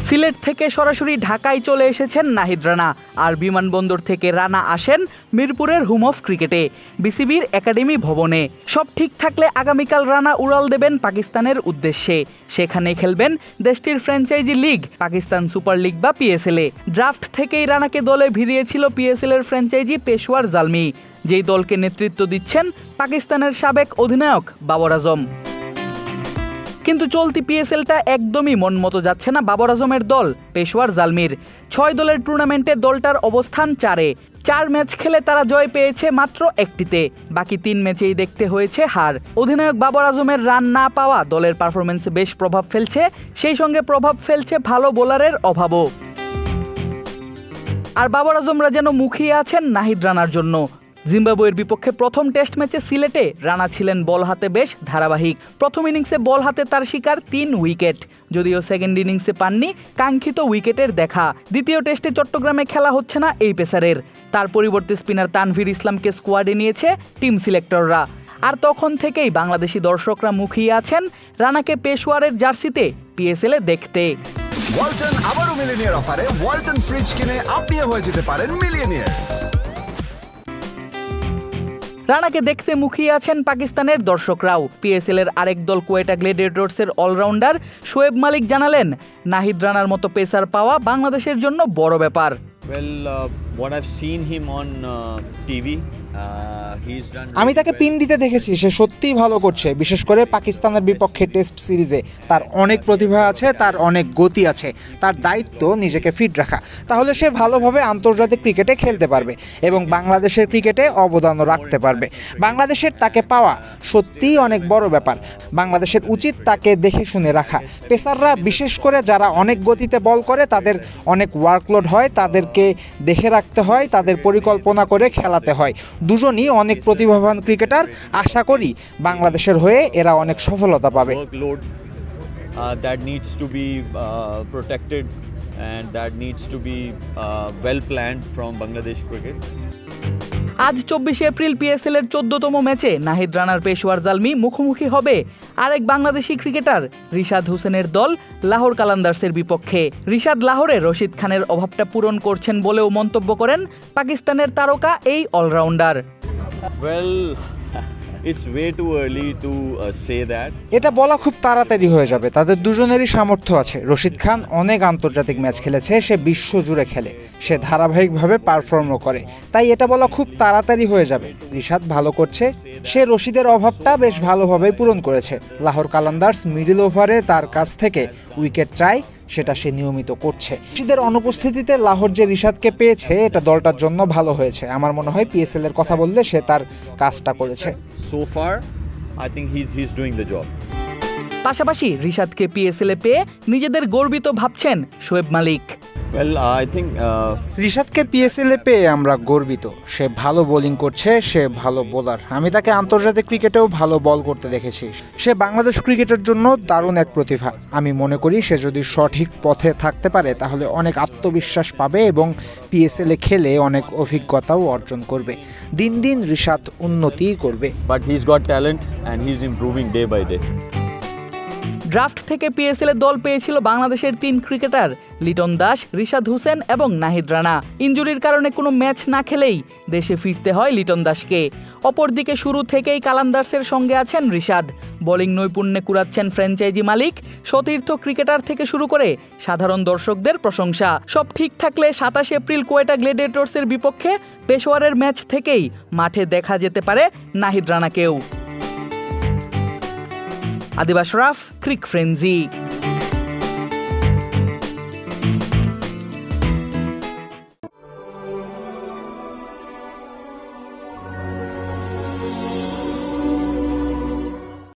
সিলেট থেকে সরাসরি ঢাকায় চলে এসেছেন নাহিদ রানা। আর বিমানবন্দর থেকে রানা আসেন মিরপুরের হোম অফ ক্রিকেটে বিসিবির একাডেমি ভবনে। সব ঠিক থাকলে আগামীকাল রানা উড়াল দেবেন পাকিস্তানের উদ্দেশ্যে। সেখানে খেলবেন দেশটির franchise league Pakistan super league বা পিএসএল-এ। ড্রাফট থেকেই রানাকে দলে ভিড়িয়েছিল পিএসএল-এর ফ্র্যাঞ্চাইজি পেশওয়ার জালমি, যেই দলকে নেতৃত্ব দিচ্ছেন পাকিস্তানের সাবেক অধিনায়ক বাবর আজম। কিন্তু চলতি পিএসএলটা একদমই মন মতো যাচ্ছে না বাবর আজমের দল পেশওয়ার জালমির। 6 দলের টুর্নামেন্টে দলটার অবস্থান 4-এ। 4 ম্যাচ খেলে তারা জয় পেয়েছে মাত্র 1টিতে। বাকি 3 ম্যাচেই দেখতে হয়েছে হার। অধিনায়ক বাবর আজমের রান না পাওয়া দলের পারফরমেন্সে বেশ প্রভাব ফেলছে, সেই সঙ্গে প্রভাব ফেলছে ভালো বোলারের অভাবও। আর বাবর আজমরা যেন মুখিয়ে আছেন নাহিদ রানার জন্য। জিম্বাবুয়ের বিপক্ষে প্রথম টেস্ট ম্যাচে সিলেটে রানা ছিলেন বল হাতে বেশ ধারাবাহিক। প্রথম ইনিংসে বল হাতে তার শিকার 3 উইকেট, যদিও সেকেন্ড ইনিংসে পাননি কাঙ্ক্ষিত উইকেটের দেখা। দ্বিতীয় টেস্টে চট্টগ্রামে খেলা হচ্ছে না এই পেসারের। তার পরিবর্তে স্পিনার তানভীর ইসলামকে স্কোয়াডে নিয়েছে টিম সিলেক্টররা। আর তখন থেকেই বাংলাদেশি দর্শকরা মুখিয়ে আছেন রানাকে পেশওয়ারের জার্সিতে পিএসএল-এ দেখতে। ওয়ালটন আবারও মিলিয়নিয়ার অফারে ওয়ালটন ফ্রিজ কিনে আপনিও হয়ে যেতে পারেন মিলিয়নিয়ার। রানাকে দেখতে মুখিয়ে আছেন পাকিস্তানের দর্শকরাও। পিএসএল-এর আরেক দল কোয়েটা গ্ল্যাডিয়েটর্সের অলরাউন্ডার শোয়েব মালিক জানালেন, নাহিদ রানার মতো পেসার পাওয়া বাংলাদেশের জন্য বড় ব্যাপার। What I've seen him on TV, আমি তাকে পিন দিতে দেখেছি, সে সত্যিই ভালো করছে। বিশেষ করে পাকিস্তানের বিপক্ষে টেস্ট সিরিজে তার অনেক প্রতিভা আছে, তার অনেক গতি আছে। তার দায়িত্ব নিজেকে ফিট রাখা, তাহলে সে ভালোভাবে আন্তর্জাতিক ক্রিকেটে খেলতে পারবে এবং বাংলাদেশের ক্রিকেটে অবদানও রাখতে পারবে। বাংলাদেশের তাকে পাওয়া সত্যিই অনেক বড় ব্যাপার। বাংলাদেশের উচিত তাকে দেখে শুনে রাখা। পেসাররা বিশেষ করে যারা অনেক গতিতে বল করে তাদের অনেক ওয়ার্কলোড হয়, তাদেরকে দেখে রাখতে হয়, তাদের পরিকল্পনা করে খেলাতে হয়। দুজনই অনেক প্রতিভাবান ক্রিকেটার। আশা করি বাংলাদেশের হয়ে এরা অনেক সফলতা পাবে। that needs to be protected and that needs to be well planned from Bangladesh cricket. আজ 24 এপ্রিল পিএসএল-এর 14তম ম্যাচে নাহিদ রানার পেশওয়ার জালমি মুখোমুখি হবে আরেক বাংলাদেশি ক্রিকেটার রিশাদ হোসেনের দল লাহোর কালান্দার্সের বিপক্ষে। রিশাদ লাহোরে রশিদ খানের অভাবটা পূরণ করছেন বলেও মন্তব্য করেন পাকিস্তানের তারকা এই allrounder. Well, it's way too early to say that. এটা বলা খুব তাড়াতাড়ি হয়ে যাবে। তাদের দুজনেরই সামর্থ্য আছে। রশিদ খান অনেক আন্তর্জাতিক ম্যাচ খেলেছে, সে বিশ্ব জুড়ে খেলে, সে ধারাবাহিকভাবে পারফর্মও করে, তাই এটা বলা খুব তাড়াতাড়ি হয়ে যাবে। রিশাদ ভালো করছে, সে রশিদের অভাবটা বেশ ভালোভাবেই পূরণ করেছে। লাহোর কালান্দার্স মিডল ওভারে তার কাছ থেকে উইকেট চায়, সেটা সে নিয়মিত করছে। রশিদের অনুপস্থিতিতে লাহোর যে রিশাদকে পেয়েছে এটা দলটার জন্য ভালো হয়েছে। আমার মনে হয় পিএসএল-এর কথা বললে সে তার কাজটা করেছে। So far, I think he's doing the job. পাশাপাশি রিশাদকে পিএসএল-এ পেয়ে নিজেদের গর্বিত ভাবছেন শোয়েব মালিক। Well, I think রিশাদকে পিএসএল-এ পেয়ে আমরা গর্বিত। সে ভালো বোলিং করছে, সে ভালো বোলার। আমি তাকে আন্তর্জাতিক ক্রিকেটেও ভালো বল করতে দেখেছি। সে বাংলাদেশ ক্রিকেটের জন্য দারুণ এক প্রতিভা। আমি মনে করি সে যদি সঠিক পথে থাকতে পারে তাহলে অনেক আত্মবিশ্বাস পাবে এবং পিএসএল-এ খেলে অনেক অভিজ্ঞতাও অর্জন করবে। দিন দিন রিশাদ উন্নতিই করবে। But he's got talent and he's improving day by day. Draft থেকে পিএসএল-এ দল পেয়েছিল বাংলাদেশের 3 ক্রিকেটার লিটন দাস, রিশাদ হোসেন এবং নাহিদ রানা। ইনজুরির কারণে কোনো ম্যাচ না খেলেই দেশে ফিরতে হয় লিটন দাসকে। অপরদিকে শুরু থেকেই কালান্দার্সের সঙ্গে আছেন রিশাদ। বোলিং নৈপুণ্যে কুড়াচ্ছেন ফ্র্যাঞ্চাইজি মালিক। সতীর্থ ক্রিকেটার থেকে শুরু করে সাধারণ দর্শকদের প্রশংসা। সব ঠিক থাকলে 27 এপ্রিল কোয়েটা গ্ল্যাডিয়েটর্সের বিপক্ষে পেশওয়ারের ম্যাচ থেকেই মাঠে দেখা যেতে পারে নাহিদ রানাকেও। আদিব আশরাফ, ক্রিক ফ্রেঞ্জি।